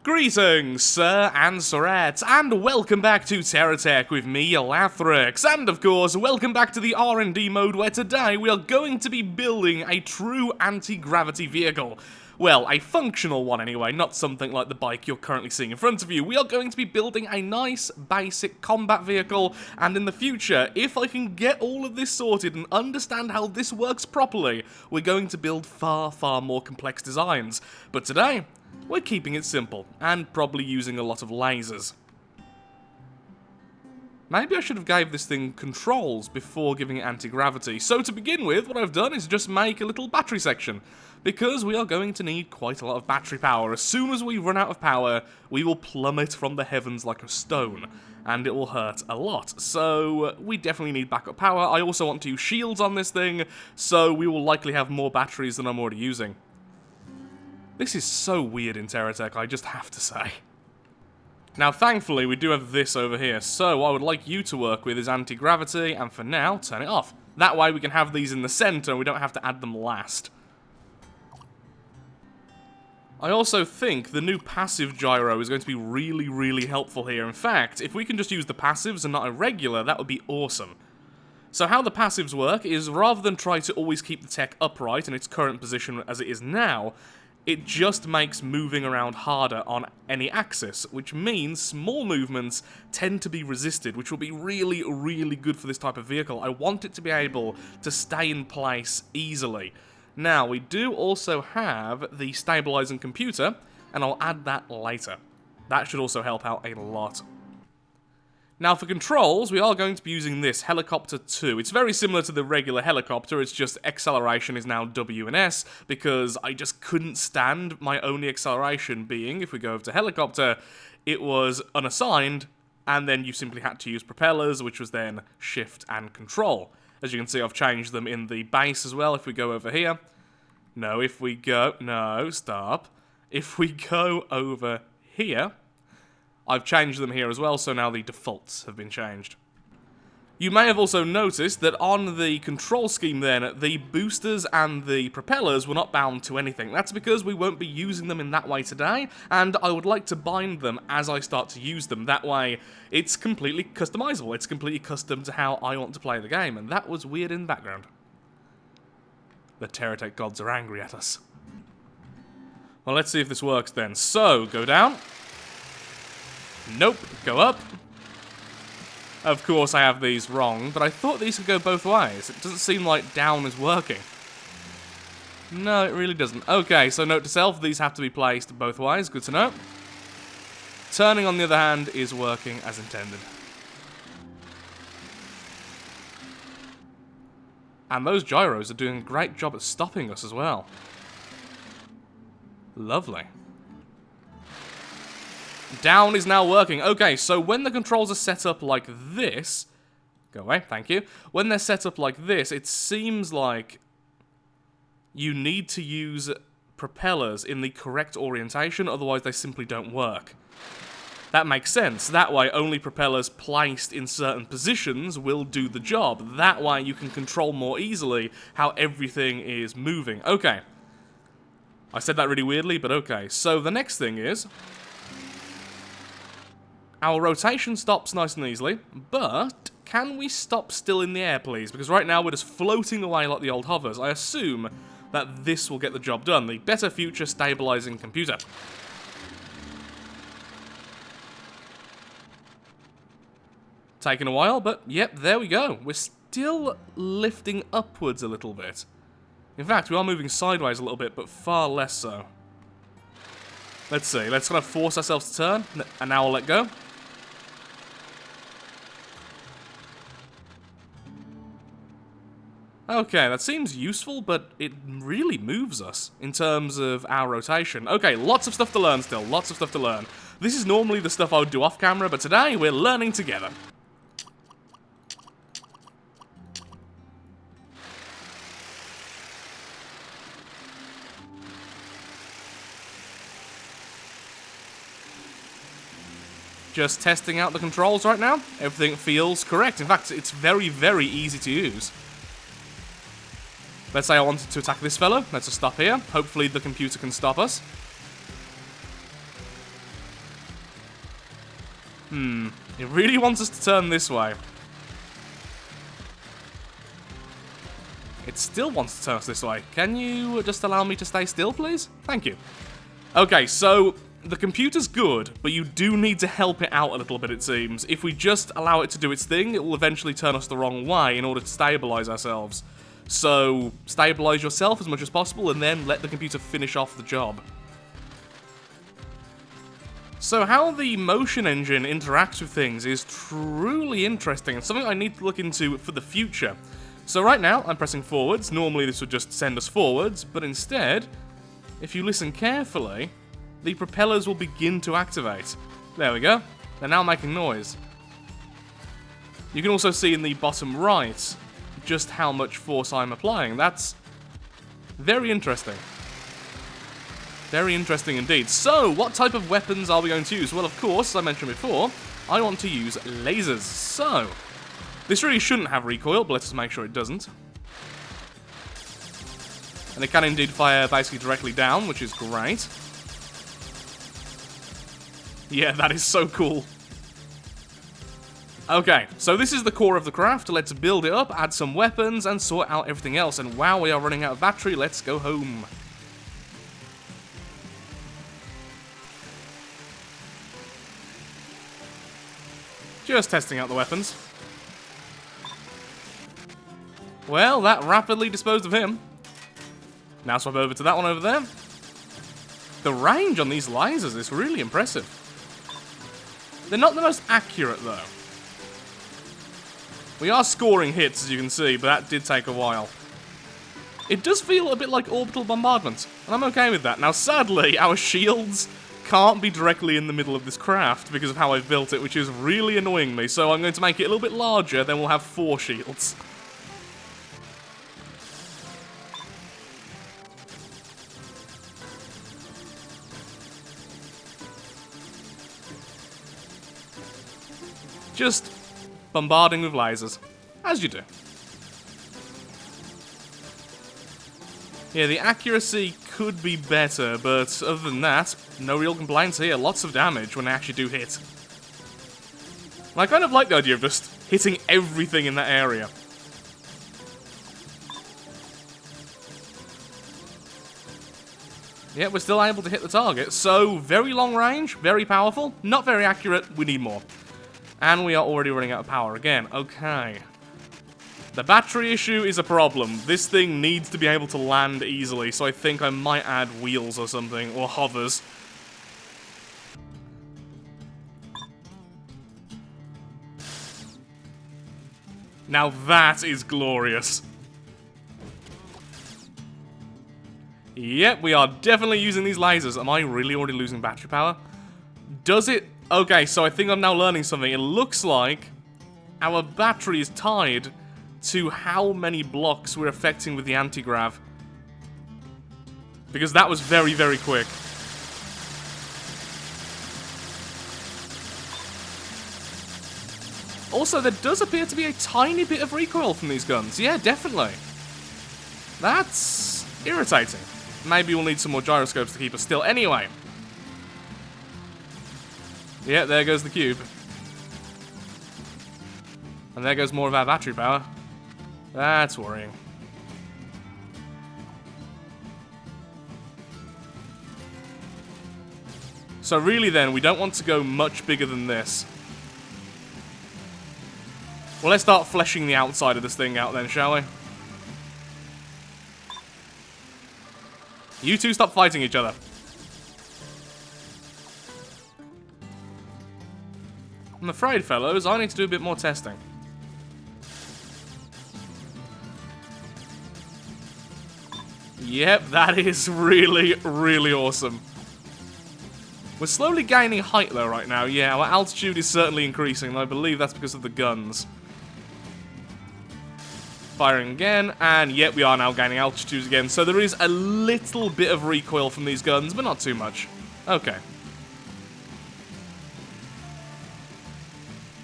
Greetings, sir and sirettes, and welcome back to Terratech with me, Lathrix, and of course, welcome back to the R&D mode where today we are going to be building a true anti-gravity vehicle. Well, a functional one anyway, not something like the bike you're currently seeing in front of you. We are going to be building a nice, basic combat vehicle, and in the future, if I can get all of this sorted and understand how this works properly, we're going to build far, far more complex designs. But today, we're keeping it simple, and probably using a lot of lasers. Maybe I should have gave this thing controls before giving it anti-gravity. So to begin with, what I've done is just make a little battery section, because we are going to need quite a lot of battery power. As soon as we run out of power, we will plummet from the heavens like a stone, and it will hurt a lot. So we definitely need backup power. I also want to use shields on this thing, so we will likely have more batteries than I'm already using. This is so weird in Terratech, I just have to say. Now, thankfully, we do have this over here, so what I would like you to work with is anti-gravity, and for now, turn it off. That way we can have these in the center, and we don't have to add them last. I also think the new passive gyro is going to be really, really helpful here. In fact, if we can just use the passives and not a regular, that would be awesome. So how the passives work is, rather than try to always keep the tech upright in its current position as it is now, it just makes moving around harder on any axis, which means small movements tend to be resisted, which will be really, really good for this type of vehicle. I want it to be able to stay in place easily. Now, we do also have the stabilizing computer, and I'll add that later. That should also help out a lot. Now, for controls, we are going to be using this, Helicopter 2. It's very similar to the regular helicopter, it's just acceleration is now W and S, because I just couldn't stand my only acceleration being, if we go over to helicopter, it was unassigned, and then you simply had to use propellers, which was then shift and control. As you can see, I've changed them in the base as well. If we go over here, no, if we go, no, stop. If we go over here, I've changed them here as well, so now the defaults have been changed. You may have also noticed that on the control scheme then, the boosters and the propellers were not bound to anything. That's because we won't be using them in that way today, and I would like to bind them as I start to use them. That way, it's completely customizable. It's completely custom to how I want to play the game, and that was weird in the background. The Terratech gods are angry at us. Well, let's see if this works then. So, go down. Nope, go up. Of course I have these wrong, but I thought these could go both ways. It doesn't seem like down is working. No, it really doesn't. Okay, so note to self, these have to be placed both ways. Good to know. Turning, on the other hand, is working as intended. And those gyros are doing a great job at stopping us as well. Lovely. Down is now working. Okay, so when the controls are set up like this... Go away, thank you. When they're set up like this, it seems like you need to use propellers in the correct orientation, otherwise they simply don't work. That makes sense. That way, only propellers placed in certain positions will do the job. That way, you can control more easily how everything is moving. Okay. I said that really weirdly, but okay. So the next thing is... our rotation stops nice and easily, but can we stop still in the air, please? Because right now we're just floating away like the old hovers. I assume that this will get the job done. The Better Future Stabilizing Computer. Taking a while, but yep, there we go. We're still lifting upwards a little bit. In fact, we are moving sideways a little bit, but far less so. Let's see. Let's kind of force ourselves to turn, and now I'll let go. Okay, that seems useful, but it really moves us in terms of our rotation. Okay, lots of stuff to learn still, lots of stuff to learn. This is normally the stuff I would do off camera, but today we're learning together. Just testing out the controls right now. Everything feels correct. In fact, it's very, very easy to use. Let's say I wanted to attack this fellow. Let's just stop here. Hopefully the computer can stop us. It really wants us to turn this way. It still wants to turn us this way. Can you just allow me to stay still, please? Thank you. Okay, so the computer's good, but you do need to help it out a little bit, it seems. If we just allow it to do its thing, it will eventually turn us the wrong way in order to stabilize ourselves. So, stabilize yourself as much as possible, and then let the computer finish off the job. So how the motion engine interacts with things is truly interesting, and something I need to look into for the future. So right now, I'm pressing forwards. Normally this would just send us forwards, but instead, if you listen carefully, the propellers will begin to activate. There we go. They're now making noise. You can also see in the bottom right just how much force I'm applying. That's very interesting. Very interesting indeed. So, what type of weapons are we going to use? Well, of course, as I mentioned before, I want to use lasers. So, this really shouldn't have recoil, but let's make sure it doesn't. And it can indeed fire basically directly down, which is great. Yeah, that is so cool. Okay, so this is the core of the craft. Let's build it up, add some weapons, and sort out everything else. And wow, we are running out of battery. Let's go home. Just testing out the weapons. Well, that rapidly disposed of him. Now swap over to that one over there. The range on these lasers is really impressive. They're not the most accurate, though. We are scoring hits, as you can see, but that did take a while. It does feel a bit like orbital bombardment, and I'm okay with that. Now, sadly, our shields can't be directly in the middle of this craft because of how I've built it, which is really annoying me. So I'm going to make it a little bit larger, then we'll have 4 shields. Just bombarding with lasers, as you do. Yeah, the accuracy could be better, but other than that, no real complaints here. Lots of damage when they actually do hit. I kind of like the idea of just hitting everything in that area. Yeah, we're still able to hit the target, so very long range, very powerful, not very accurate, we need more. And we are already running out of power again. Okay. The battery issue is a problem. This thing needs to be able to land easily, so I think I might add wheels or something, or hovers. Now that is glorious. Yep, we are definitely using these lasers. Am I really already losing battery power? Does it? Okay, so I think I'm now learning something. It looks like our battery is tied to how many blocks we're affecting with the anti-grav. Because that was very, very quick. Also, there does appear to be a tiny bit of recoil from these guns. Yeah, definitely. That's irritating. Maybe we'll need some more gyroscopes to keep us still. Anyway. Yeah, there goes the cube. And there goes more of our battery power. That's worrying. So really then, we don't want to go much bigger than this. Well, let's start fleshing the outside of this thing out then, shall we? You two stop fighting each other. I'm afraid, fellows, I need to do a bit more testing. Yep, that is really, really awesome. We're slowly gaining height, though, right now. Yeah, our altitude is certainly increasing, and I believe that's because of the guns. Firing again, and yep, we are now gaining altitude again. So there is a little bit of recoil from these guns, but not too much. Okay.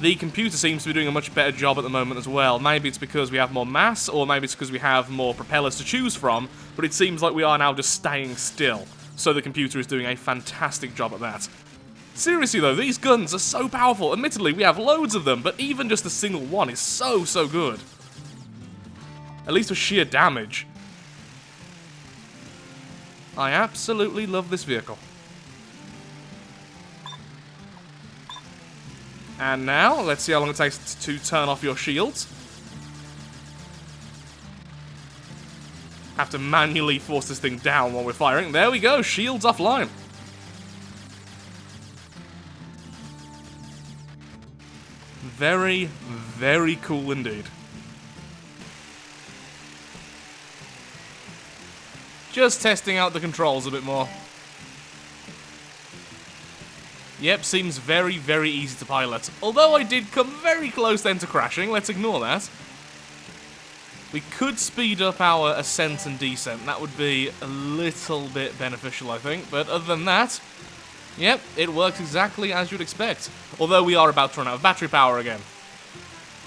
The computer seems to be doing a much better job at the moment as well. Maybe it's because we have more mass, or maybe it's because we have more propellers to choose from, but it seems like we are now just staying still. So the computer is doing a fantastic job at that. Seriously though, these guns are so powerful. Admittedly, we have loads of them, but even just a single one is so, so good. At least for sheer damage. I absolutely love this vehicle. And now, let's see how long it takes to turn off your shields. Have to manually force this thing down while we're firing. There we go, shields offline. Very, very cool indeed. Just testing out the controls a bit more. Yep, seems very, very easy to pilot. Although I did come very close then to crashing, let's ignore that. We could speed up our ascent and descent. That would be a little bit beneficial, I think. But other than that, yep, it works exactly as you'd expect. Although we are about to run out of battery power again.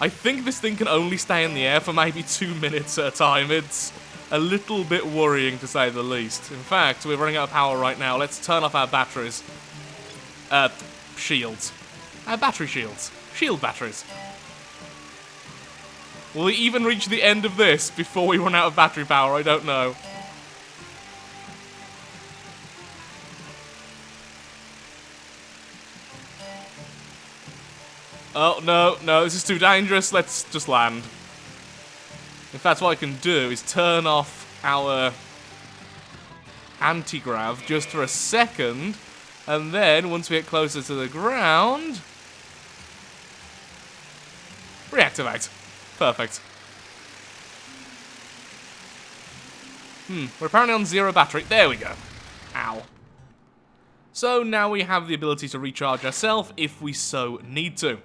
I think this thing can only stay in the air for maybe 2 minutes at a time. It's a little bit worrying, to say the least. In fact, we're running out of power right now. Let's turn off our batteries. Shields. Our battery shields. Shield batteries. Will we even reach the end of this before we run out of battery power? I don't know. Oh, no, no, this is too dangerous. Let's just land. In fact, what I can do is turn off our anti-grav just for a second, and then, once we get closer to the ground, reactivate. Perfect. We're apparently on 0 battery. There we go. Ow. So now we have the ability to recharge ourselves if we so need to.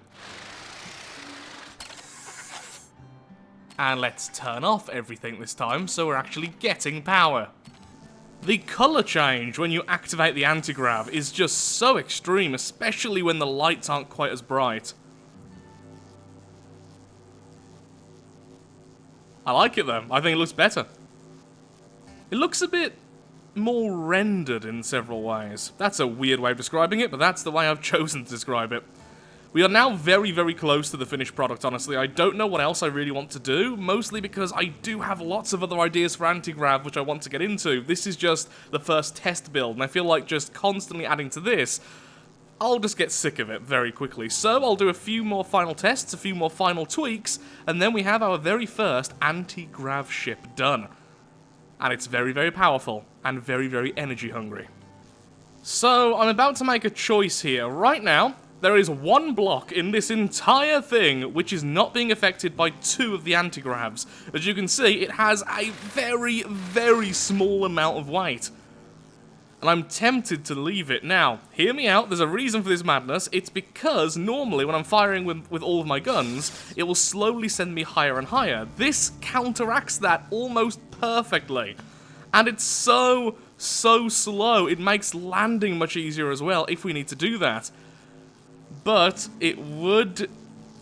And let's turn off everything this time so we're actually getting power. The colour change when you activate the anti-grav is just so extreme, especially when the lights aren't quite as bright. I like it though. I think it looks better. It looks a bit more rendered in several ways. That's a weird way of describing it, but that's the way I've chosen to describe it. We are now very, very close to the finished product, honestly. I don't know what else I really want to do, mostly because I do have lots of other ideas for anti-grav which I want to get into. This is just the first test build, and I feel like just constantly adding to this, I'll just get sick of it very quickly. So I'll do a few more final tests, a few more final tweaks, and then we have our very first anti-grav ship done. And it's very, very powerful, and very, very energy hungry. So I'm about to make a choice here. Right now, there is one block in this entire thing which is not being affected by 2 of the anti-gravs. As you can see, it has a very, very small amount of weight. And I'm tempted to leave it. Now, hear me out, there's a reason for this madness. It's because normally when I'm firing with all of my guns, it will slowly send me higher and higher. This counteracts that almost perfectly. And it's so slow. It makes landing much easier as well if we need to do that. But it would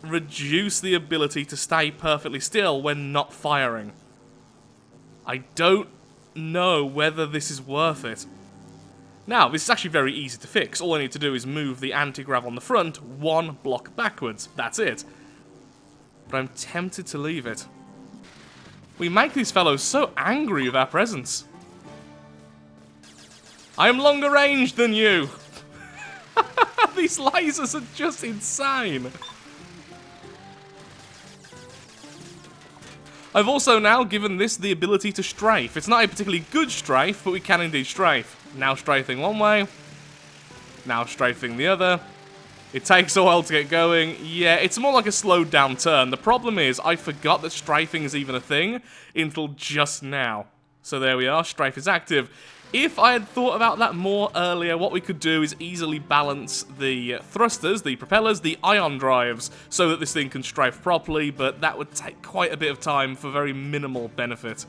reduce the ability to stay perfectly still when not firing. I don't know whether this is worth it. Now, this is actually very easy to fix. All I need to do is move the anti-grav on the front 1 block backwards. That's it. But I'm tempted to leave it. We make these fellows so angry with our presence. I am longer range than you! These lasers are just insane. I've also now given this the ability to strafe. It's not a particularly good strafe, but we can indeed strafe. Now strafing one way, now strafing the other. It takes a while to get going. Yeah, it's more like a slowed down turn. The problem is, I forgot that strafing is even a thing until just now. So there we are, strafe is active. If I had thought about that more earlier, what we could do is easily balance the thrusters, the propellers, the ion drives, so that this thing can strafe properly, but that would take quite a bit of time for very minimal benefit.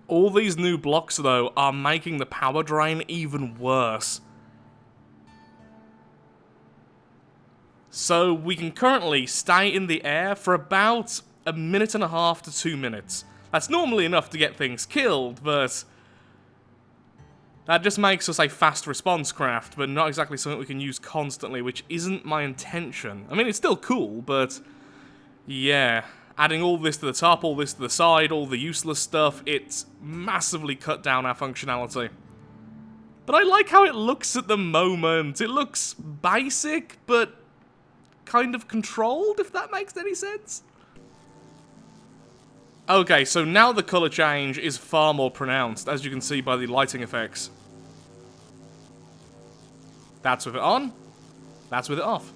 All these new blocks, though, are making the power drain even worse. So we can currently stay in the air for about 1.5 to 2 minutes. That's normally enough to get things killed, but That just makes us a fast response craft, but not exactly something we can use constantly, which isn't my intention. I mean, it's still cool, but yeah. Adding all this to the top, all this to the side, all the useless stuff, it's massively cut down our functionality. But I like how it looks at the moment. It looks basic, but kind of controlled, if that makes any sense. Okay, so now the color change is far more pronounced, as you can see by the lighting effects. That's with it on. That's with it off.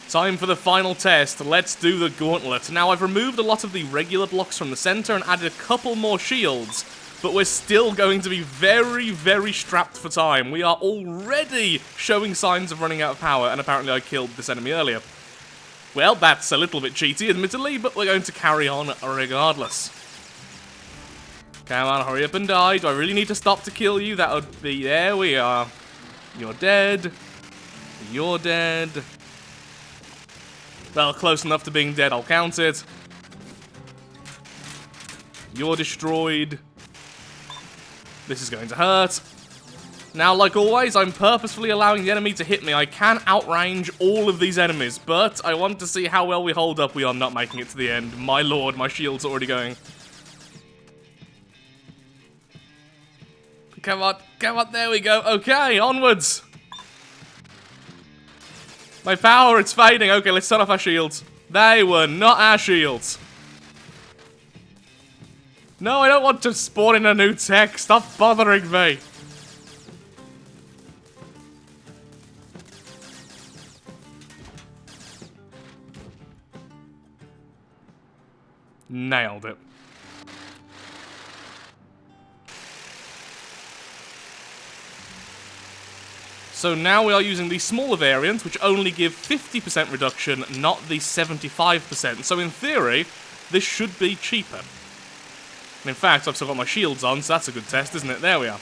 Time for the final test. Let's do the gauntlet. Now, I've removed a lot of the regular blocks from the center and added a couple more shields, but we're still going to be very, very strapped for time. We are already showing signs of running out of power, and apparently I killed this enemy earlier. Well, that's a little bit cheaty, admittedly, but we're going to carry on regardless. Come on, hurry up and die. Do I really need to stop to kill you? That would be... There we are. You're dead. You're dead. Well, close enough to being dead, I'll count it. You're destroyed. This is going to hurt. Now, like always, I'm purposefully allowing the enemy to hit me. I can outrange all of these enemies, but I want to see how well we hold up. We are not making it to the end. My lord, my shield's already going. Come on, there we go. Okay, onwards. My power, it's fading. Okay, let's turn off our shields. They were not our shields. No, I don't want to spawn in a new tech. Stop bothering me. Nailed it. So now we are using the smaller variant, which only give 50% reduction, not the 75%. So in theory, this should be cheaper. And in fact, I've still got my shields on, so that's a good test, isn't it? There we are.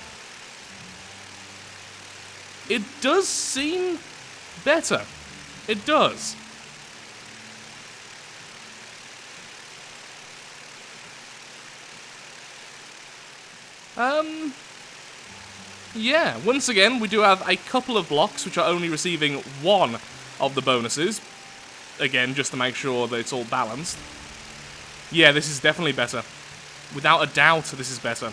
It does seem better. It does. Yeah, once again, we do have a couple of blocks which are only receiving one of the bonuses. Again, just to make sure that it's all balanced. Yeah, this is definitely better. Without a doubt, this is better.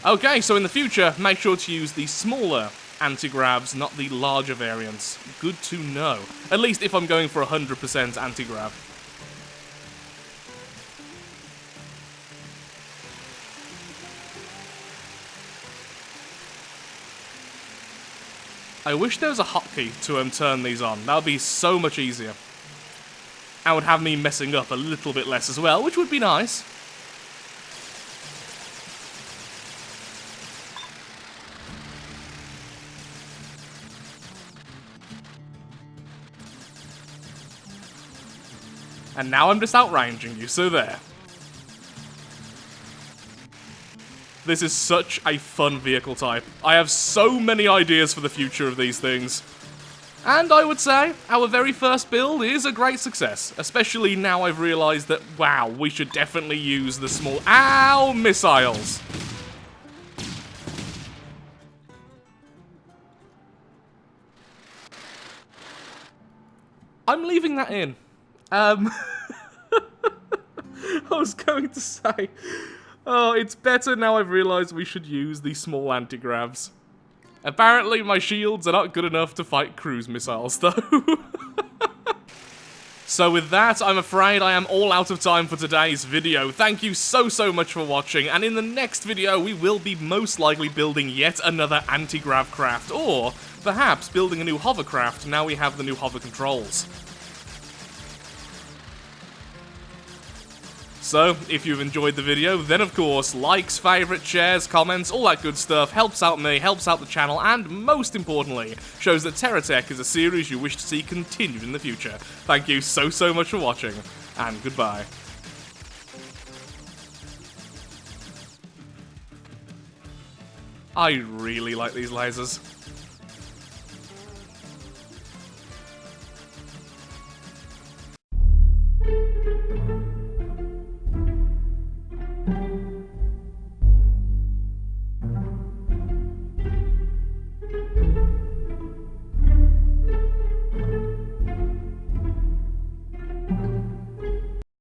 Okay, so in the future, make sure to use the smaller anti-grabs, not the larger variants. Good to know. At least if I'm going for 100% anti-grab. I wish there was a hotkey to turn these on. That would be so much easier. And would have me messing up a little bit less as well, which would be nice. And now I'm just outranging you, so there. This is such a fun vehicle type. I have so many ideas for the future of these things. And I would say our very first build is a great success. Especially now I've realized that, wow, we should definitely use the small... Ow! Missiles! I'm leaving that in. I was going to say... Oh, it's better now I've realized we should use the small anti-gravs. Apparently my shields are not good enough to fight cruise missiles, though. So with that, I'm afraid I am all out of time for today's video. Thank you so much for watching, and in the next video we will be most likely building yet another anti-grav craft, or perhaps building a new hovercraft now we have the new hover controls. So, if you've enjoyed the video, then of course, likes, favourites, shares, comments, all that good stuff helps out me, helps out the channel, and most importantly, shows that Terratech is a series you wish to see continued in the future. Thank you so much for watching, and goodbye. I really like these lasers.